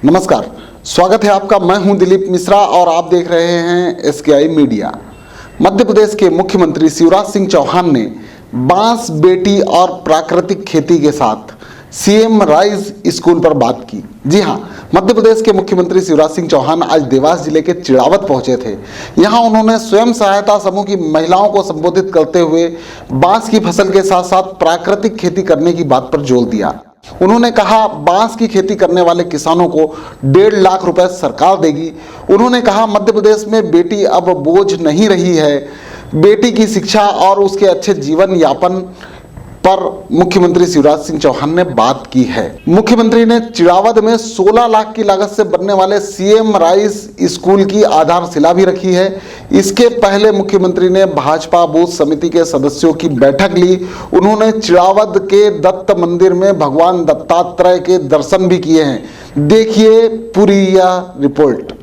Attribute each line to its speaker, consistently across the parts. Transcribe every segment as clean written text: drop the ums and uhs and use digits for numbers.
Speaker 1: नमस्कार, स्वागत है आपका। मैं हूं दिलीप मिश्रा और आप देख रहे हैं एसकेआई मीडिया। मध्य प्रदेश के मुख्यमंत्री शिवराज सिंह चौहान ने बांस बेटी और प्राकृतिक खेती के साथ सीएम राइज स्कूल पर बात की। जी हां, मध्य प्रदेश के मुख्यमंत्री शिवराज सिंह चौहान आज देवास जिले के चिड़ावत पहुंचे थे। यहां उन्होंने स्वयं सहायता समूह की महिलाओं को संबोधित करते हुए बांस की फसल के साथ साथ प्राकृतिक खेती करने की बात पर जोर दिया। उन्होंने कहा, बांस की खेती करने वाले किसानों को 1.5 लाख रुपए सरकार देगी। उन्होंने कहा, मध्य प्रदेश में बेटी अब बोझ नहीं रही है। बेटी की शिक्षा और उसके अच्छे जीवन यापन पर मुख्यमंत्री शिवराज सिंह चौहान ने बात की है। मुख्यमंत्री ने चिड़ावत में 16 लाख की लागत से बनने वाले सीएम राइज स्कूल की आधारशिला भी रखी है। इसके पहले मुख्यमंत्री ने भाजपा बूथ समिति के सदस्यों की बैठक ली। उन्होंने चिड़ावत के दत्त मंदिर में भगवान दत्तात्रेय के दर्शन भी किए हैं। देखिए पूरी यह रिपोर्ट।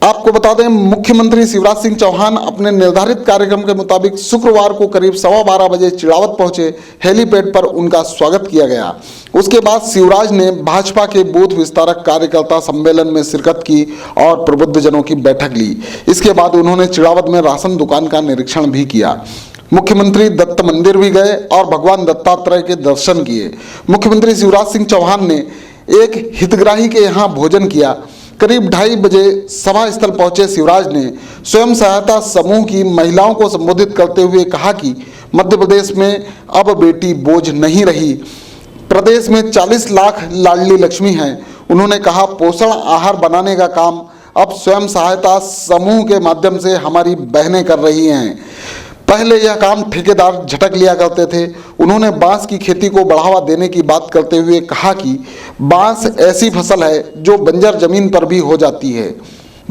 Speaker 1: आपको बता दें, मुख्यमंत्री शिवराज सिंह चौहान अपने निर्धारित कार्यक्रम के मुताबिक शुक्रवार को करीब 12:15 बजे चिड़ावत पहुंचे। हेलीपैड पर उनका स्वागत किया गया। उसके बाद शिवराज ने भाजपा के बूथ विस्तारक कार्यकर्ता सम्मेलन में शिरकत की और प्रबुद्धजनों की बैठक ली। इसके बाद उन्होंने चिड़ावत में राशन दुकान का निरीक्षण भी किया। मुख्यमंत्री दत्त मंदिर भी गए और भगवान दत्तात्रेय के दर्शन किए। मुख्यमंत्री शिवराज सिंह चौहान ने एक हितग्राही के यहाँ भोजन किया। करीब 2:30 बजे सभा स्थल पहुंचे शिवराज ने स्वयं सहायता समूह की महिलाओं को संबोधित करते हुए कहा कि मध्य प्रदेश में अब बेटी बोझ नहीं रही। प्रदेश में 40 लाख लाडली लक्ष्मी हैं। उन्होंने कहा, पोषण आहार बनाने का काम अब स्वयं सहायता समूह के माध्यम से हमारी बहनें कर रही हैं। पहले यह काम ठेकेदार झटक लिया करते थे। उन्होंने बांस की खेती को बढ़ावा देने की बात करते हुए कहा कि बांस ऐसी फसल है जो बंजर जमीन पर भी हो जाती है।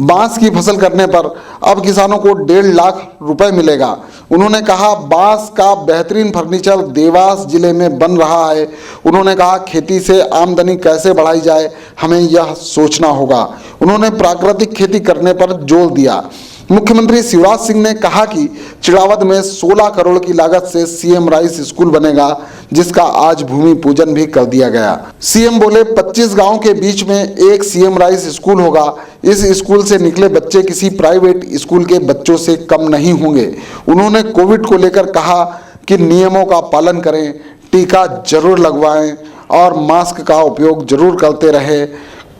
Speaker 1: बांस की फसल करने पर अब किसानों को 1.5 लाख रुपए मिलेगा। उन्होंने कहा, बांस का बेहतरीन फर्नीचर देवास जिले में बन रहा है। उन्होंने कहा, खेती से आमदनी कैसे बढ़ाई जाए, हमें यह सोचना होगा। उन्होंने प्राकृतिक खेती करने पर जोर दिया। मुख्यमंत्री शिवराज सिंह ने कहा कि चिड़ावत में 16 करोड़ की लागत से सीएम राइज स्कूल बनेगा, जिसका आज भूमि पूजन भी कर दिया गया। सीएम बोले, 25 गांव के बीच में एक सीएम राइज स्कूल होगा। इस स्कूल से निकले बच्चे किसी प्राइवेट स्कूल के बच्चों से कम नहीं होंगे। उन्होंने कोविड को लेकर कहा कि नियमों का पालन करें, टीका जरूर लगवाएं और मास्क का उपयोग जरूर करते रहे।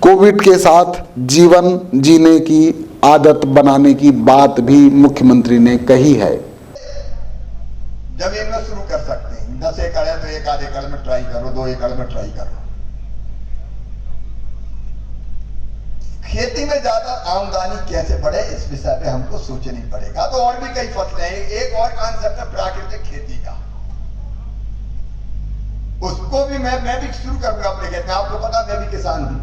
Speaker 1: कोविड के साथ जीवन जीने की आदत बनाने की बात भी मुख्यमंत्री ने कही है।
Speaker 2: जमीन में शुरू कर सकते हैं। 10 एकड़ है तो 1 आध एकड़ में ट्राई करो, 2 एकड़ में ट्राई करो। खेती में ज्यादा आमदनी कैसे बढ़े, इस विषय पे हमको सोचनी पड़ेगा। तो और भी कई फसलें हैं। एक और कॉन्सेप्ट है प्राकृतिक खेती का, उसको भी मैं भी शुरू करूंगा अपने खेत में। आपको पता, मैं भी किसान हूं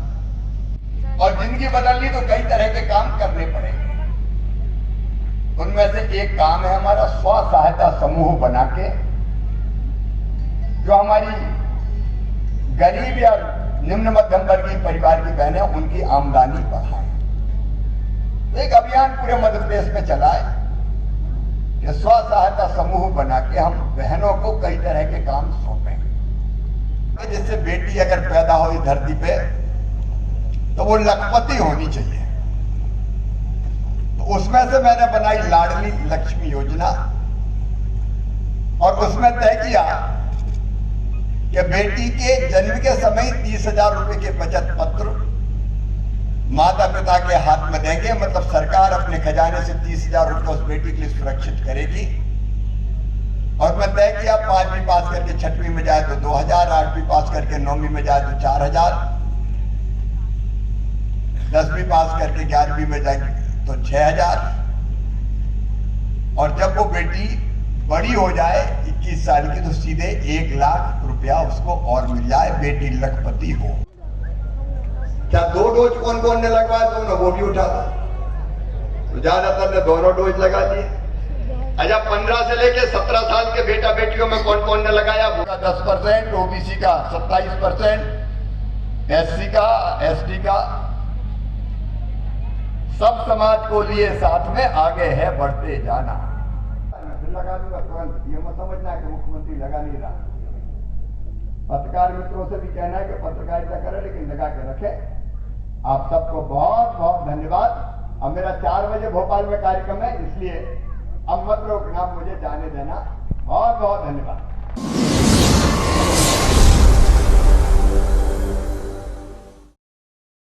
Speaker 2: और जिंदगी बदलनी तो कई तरह के काम करने पड़ेंगे। उनमें से एक काम है हमारा स्व सहायता समूह बना के, जो हमारी गरीब या निम्न मध्यम वर्गीय परिवार की बहनें, उनकी आमदनी बढ़ाएं। तो एक अभियान पूरे मध्य प्रदेश में चला है कि स्व सहायता समूह बना के हम बहनों को कई तरह के काम सौंपें, जिससे बेटी अगर पैदा हो इस धरती पे तो वो लखपति होनी चाहिए। तो उसमें से मैंने बनाई लाडली लक्ष्मी योजना और उसमें तय किया कि बेटी के जन्म के समय 30,000 रुपए के बचत पत्र माता पिता के हाथ में देंगे। मतलब सरकार अपने खजाने से 30,000 रुपए उस बेटी के लिए सुरक्षित करेगी। और मैं तय किया, 5वीं पास करके 6वीं में जाए तो 2,000, 8वीं पास करके 9वीं में जाए तो 4,000, 10वीं पास करके 11वीं में जाए तो 6,000, और जब वो बेटी बड़ी हो जाए 21 साल की तो सीधे 1 लाख रुपया उसको और मिल जाए, बेटी लखपति हो। क्या 2 डोज कौन कौन ने लगवाया? दोनों, वो भी उठा था। तो ज्यादातर ने दोनों डोज लगा दिए। अच्छा, 15 से लेके 17 साल के बेटा बेटियों में कौन कौन ने लगाया? 10%, ओबीसी का 27%, एससी का, एसटी का, सब समाज को लिए साथ में आगे है बढ़ते जाना। लगा दूंगा तुरंत, ये मत समझना कि मुख्यमंत्री लगा नहीं रहा। पत्रकार मित्रों से भी कहना है कि पत्रकारिता करें लेकिन लगा के रखें। आप सबको बहुत बहुत धन्यवाद। अब मेरा 4 बजे भोपाल में कार्यक्रम है, इसलिए अब मत रोकना, मुझे जाने देना। बहुत बहुत धन्यवाद।